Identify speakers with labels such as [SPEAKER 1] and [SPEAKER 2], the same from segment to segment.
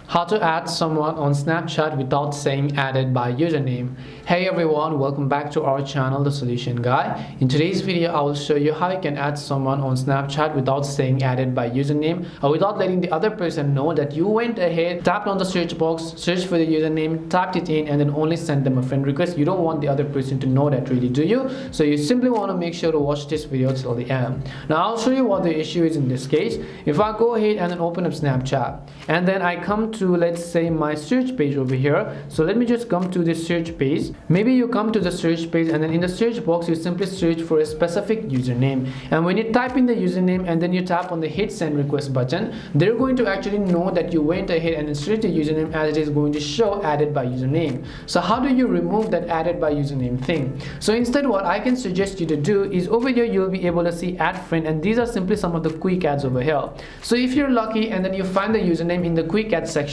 [SPEAKER 1] How to add someone on Snapchat without saying added by username. Hey everyone, welcome back to our channel, The Solution Guy. In today's video, I will show you how you can add someone on Snapchat without saying added by username, or without letting the other person know that you went ahead, tapped on the search box, searched for the username, typed it in, and then only sent them a friend request. You don't want the other person to know that, really, do you? So you simply want to make sure to watch this video till the end. Now I'll show you what the issue is in this case. If I go ahead and then open up Snapchat, and then I come to, let's say, my search page over here. So let me just come to this search page. Maybe you come to the search page, and then in the search box you simply search for a specific username, and when you type in the username and then you tap on the hit send request button, they're going to actually know that you went ahead and searched the username, as it is going to show added by username. So how do you remove that added by username thing? So instead, what I can suggest you to do is, over here you'll be able to see add friend, and these are simply some of the quick adds over here. So if you're lucky and then you find the username in the quick add section,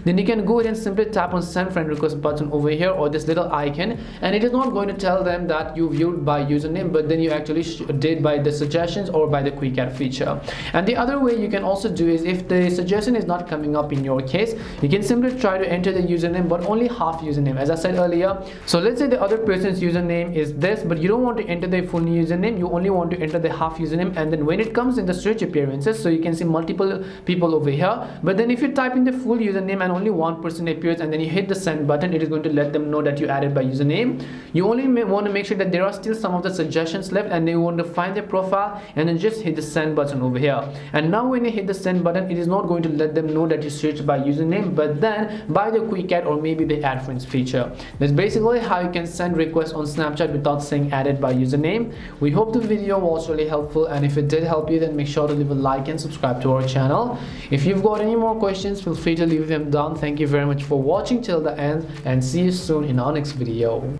[SPEAKER 1] then you can go ahead and simply tap on send friend request button over here, or this little icon, and it is not going to tell them that you viewed by username, but then you actually did by the suggestions or by the quick add feature. And the other way you can also do is, if the suggestion is not coming up in your case, you can simply try to enter the username but only half username, as I said earlier. So let's say the other person's username is this, but you don't want to enter the full username, you only want to enter the half username, and then when it comes in the search appearances, so you can see multiple people over here, but then if you type in the full username and only one person appears, and then you hit the send button, it is going to let them know that you added by username. You only want to make sure that there are still some of the suggestions left, and you want to find their profile and then just hit the send button over here. And now when you hit the send button, it is not going to let them know that you searched by username, but then by the quick add or maybe the add friends feature. That's basically how you can send requests on Snapchat without saying added by username. We hope the video was really helpful, and if it did help you, then make sure to leave a like and subscribe to our channel. If you've got any more questions, feel free to leave them down. Thank you very much for watching till the end, and see you soon in our next video.